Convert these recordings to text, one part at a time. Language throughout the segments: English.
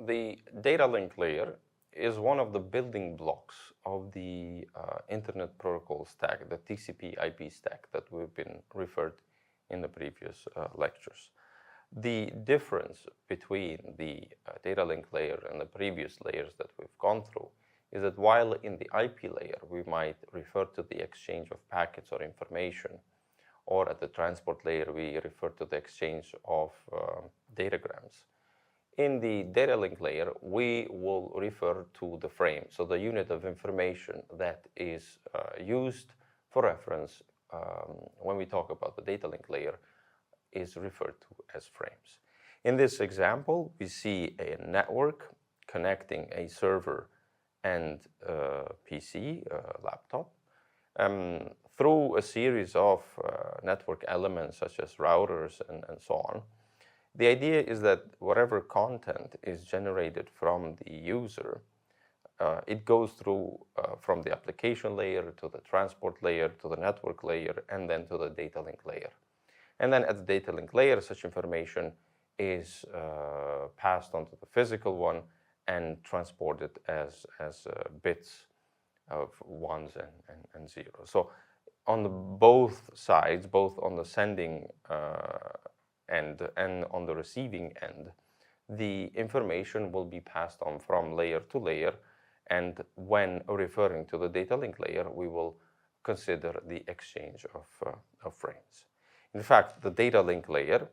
the data link layer is one of the building blocks of the Internet Protocol stack, the TCP/IP stack that we've been referred in the previous lectures. The difference between the data link layer and the previous layers that we've gone through is that while in the IP layer we might refer to the exchange of packets or information, or at the transport layer we refer to the exchange of datagrams. In the data link layer, we will refer to the frame, so the unit of information that is used for reference when we talk about the data link layer is referred to as frames. In this example, we see a network connecting a server and PC, laptop, through a series of network elements such as routers and so on. The idea is that whatever content is generated from the user, it goes through from the application layer to the transport layer to the network layer and then to the data link layer. And then at the data link layer, such information is passed on to the physical one and transported as bits of ones and zeros. So on both sides, both on the sending end and on the receiving end, the information will be passed on from layer to layer. And when referring to the data link layer, we will consider the exchange of frames. In fact, the data link layer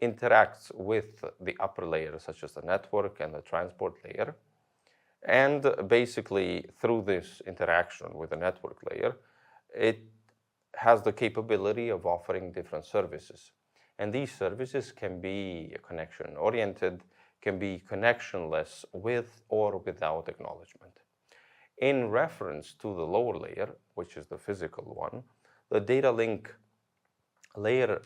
interacts with the upper layers, such as the network and the transport layer. And basically, through this interaction with the network layer, it has the capability of offering different services. And these services can be connection-oriented, can be connectionless with or without acknowledgement. In reference to the lower layer, which is the physical one, the data link layer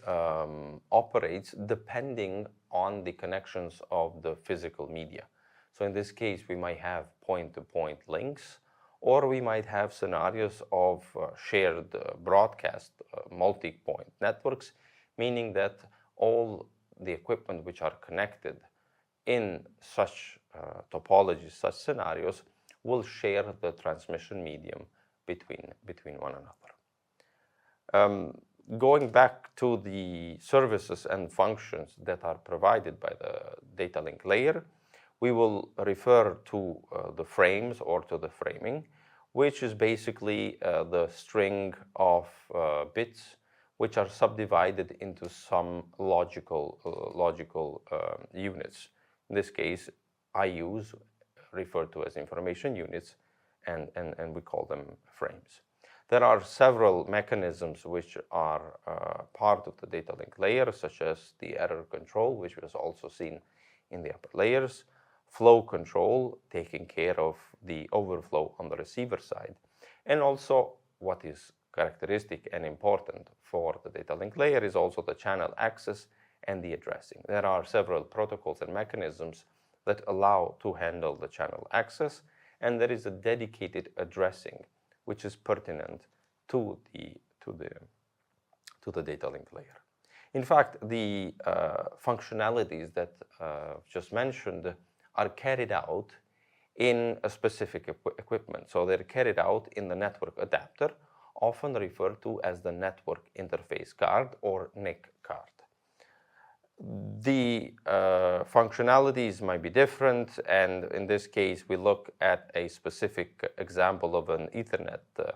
operates depending on the connections of the physical media. So in this case, we might have point-to-point links, or we might have scenarios of shared broadcast multi-point networks, meaning that all the equipment which are connected in such topologies, such scenarios, will share the transmission medium between one another. Going back to the services and functions that are provided by the data link layer, we will refer to the frames or to the framing, which is basically the string of bits which are subdivided into some logical units. In this case, IUs, referred to as information units, and we call them frames. There are several mechanisms which are part of the data link layer, such as the error control, which was also seen in the upper layers, flow control, taking care of the overflow on the receiver side, and also what is characteristic and important for the data link layer is also the channel access and the addressing. There are several protocols and mechanisms that allow to handle the channel access, and there is a dedicated addressing which is pertinent to the data link layer. In fact, the functionalities that just mentioned are carried out in a specific equipment. So they're carried out in the network adapter, often referred to as the network interface card or NIC card. The functionalities might be different, and in this case we look at a specific example of an Ethernet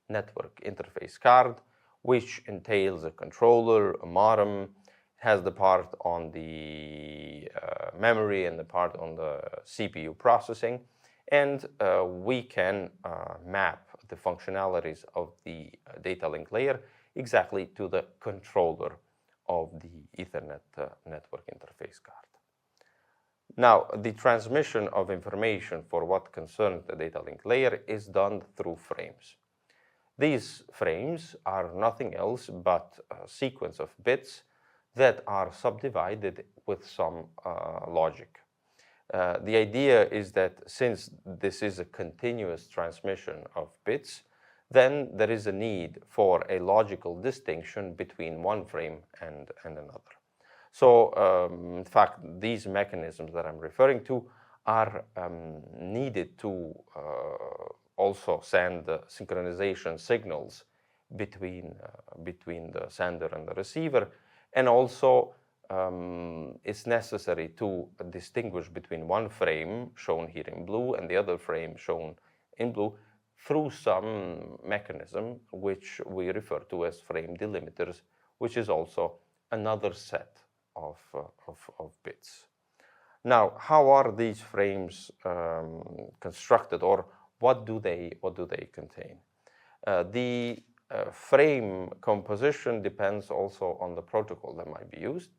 network interface card, which entails a controller, a modem, has the part on the memory and the part on the CPU processing, and we can map the functionalities of the data link layer exactly to the controller of the Ethernet network interface card. Now, the transmission of information for what concerns the data link layer is done through frames. These frames are nothing else but a sequence of bits that are subdivided with some logic. The idea is that since this is a continuous transmission of bits, then there is a need for a logical distinction between one frame and another. So, in fact, these mechanisms that I'm referring to are needed to also send synchronization signals between the sender and the receiver, and also it's necessary to distinguish between one frame shown here in blue and the other frame shown in blue through some mechanism which we refer to as frame delimiters, which is also another set of bits. Now, how are these frames constructed, or what do they contain? The frame composition depends also on the protocol that might be used.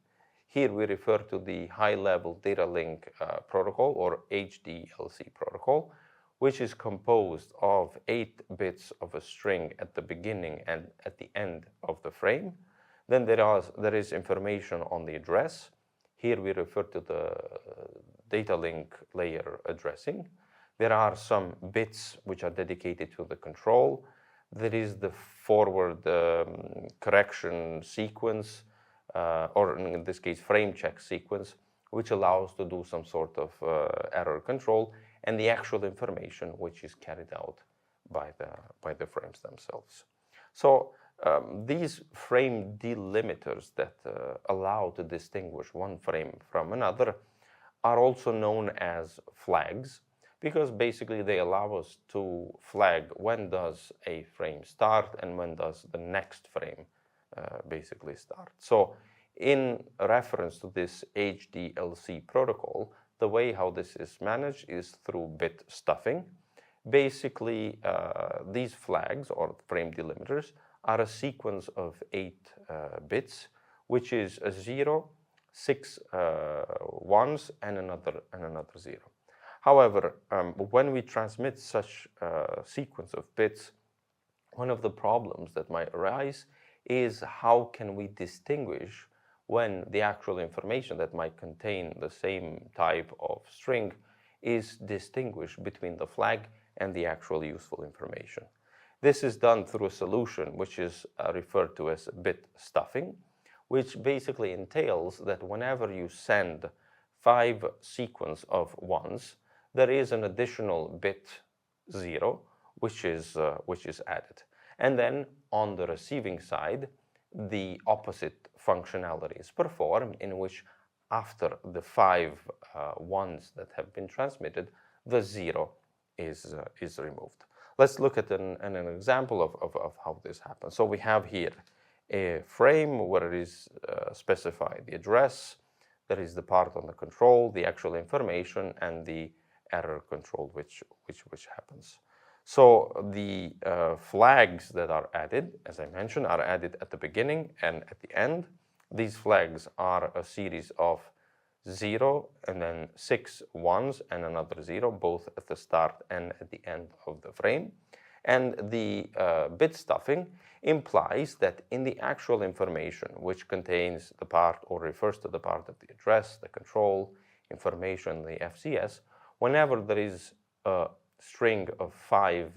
Here we refer to the high-level data link protocol, or HDLC protocol, which is composed of 8 bits of a string at the beginning and at the end of the frame. Then there is information on the address. Here we refer to the data link layer addressing. There are some bits which are dedicated to the control. There is the forward correction sequence, or in this case, frame check sequence, which allows to do some sort of error control, and the actual information which is carried out by the frames themselves. So these frame delimiters that allow to distinguish one frame from another are also known as flags, because basically they allow us to flag when does a frame start and when does the next frame basically start. So in reference to this HDLC protocol, the way how this is managed is through bit stuffing. Basically, these flags or frame delimiters are a sequence of 8 bits, which is a 0, 6 ones, and another 0. However, when we transmit such a sequence of bits, one of the problems that might arise is how can we distinguish when the actual information that might contain the same type of string is distinguished between the flag and the actual useful information. This is done through a solution which is referred to as bit stuffing, which basically entails that whenever you send 5 sequence of ones, there is an additional bit 0 which is added. And then on the receiving side, the opposite functionality is performed, in which after the 5 ones that have been transmitted, the 0 is removed. Let's look at an example of how this happens. So we have here a frame where it is specified the address, there is the part on the control, the actual information, and the error control which happens. So the flags that are added, as I mentioned, are added at the beginning and at the end. These flags are a series of 0 and then 6 ones and another 0, both at the start and at the end of the frame. And the bit stuffing implies that in the actual information, which contains the part or refers to the part of the address, the control, information, the FCS, whenever there is a string of 5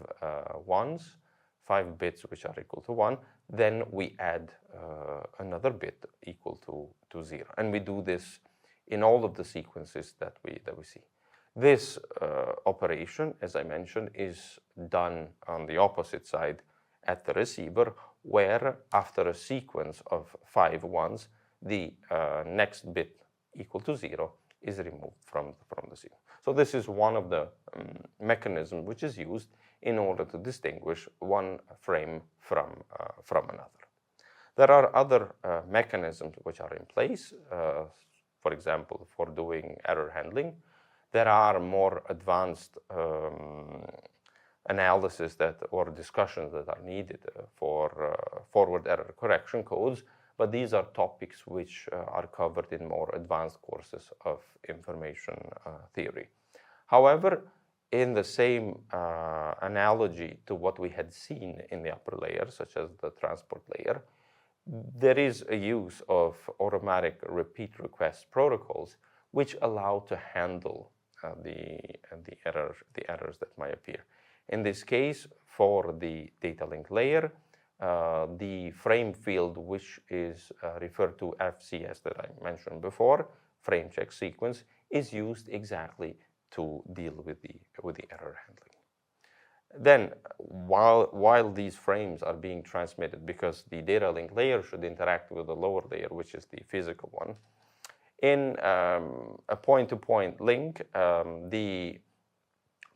ones, 5 bits which are equal to 1, then we add another bit equal to 0. And we do this in all of the sequences that we see. This operation, as I mentioned, is done on the opposite side at the receiver, where after a sequence of 5 ones, the next bit equal to 0 is removed from the sequence. So this is one of the mechanisms which is used in order to distinguish one frame from another. There are other mechanisms which are in place, for example, for doing error handling. There are more advanced analysis or discussions that are needed for forward error correction codes, but these are topics which are covered in more advanced courses of information theory. However, in the same analogy to what we had seen in the upper layer, such as the transport layer, there is a use of automatic repeat request protocols which allow to handle the errors that might appear. In this case, for the data link layer, the frame field, which is referred to FCS that I mentioned before, frame check sequence, is used exactly to deal with the error handling. Then, while these frames are being transmitted, because the data link layer should interact with the lower layer, which is the physical one, in a point-to-point link, the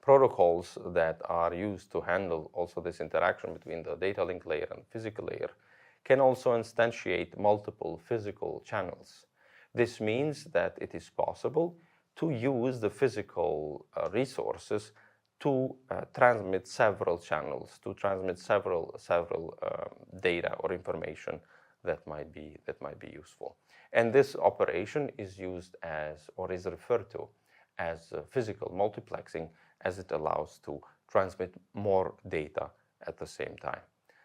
protocols that are used to handle also this interaction between the data link layer and physical layer can also instantiate multiple physical channels. This means that it is possible to use the physical resources to transmit several channels, to transmit several data or information that might be useful. And this operation is used as, or is referred to as, physical multiplexing, as it allows to transmit more data at the same time.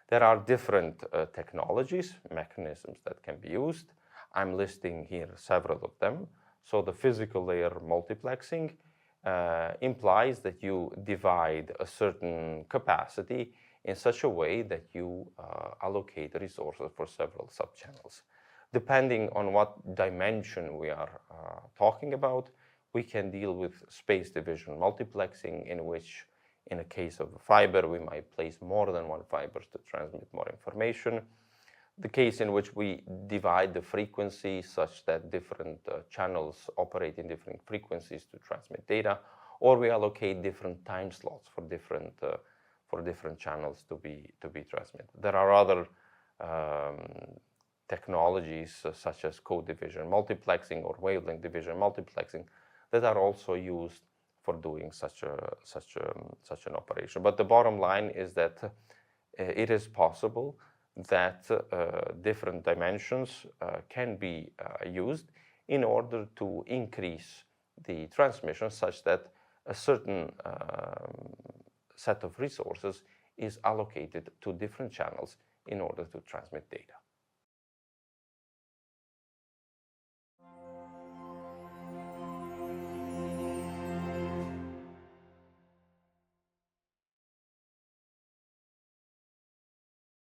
There are different technologies, mechanisms that can be used. I'm listing here several of them. So the physical layer multiplexing implies that you divide a certain capacity in such a way that you allocate resources for several subchannels. Depending on what dimension we are talking about, we can deal with space division multiplexing, in which, in a case of a fiber, we might place more than one fiber to transmit more information. The case in which we divide the frequency such that different channels operate in different frequencies to transmit data, or we allocate different time slots for different channels to be transmitted. There are other technologies such as code division multiplexing or wavelength division multiplexing that are also used for doing such an operation. But the bottom line is that it is possible that different dimensions can be used in order to increase the transmission, such that a certain set of resources is allocated to different channels in order to transmit data.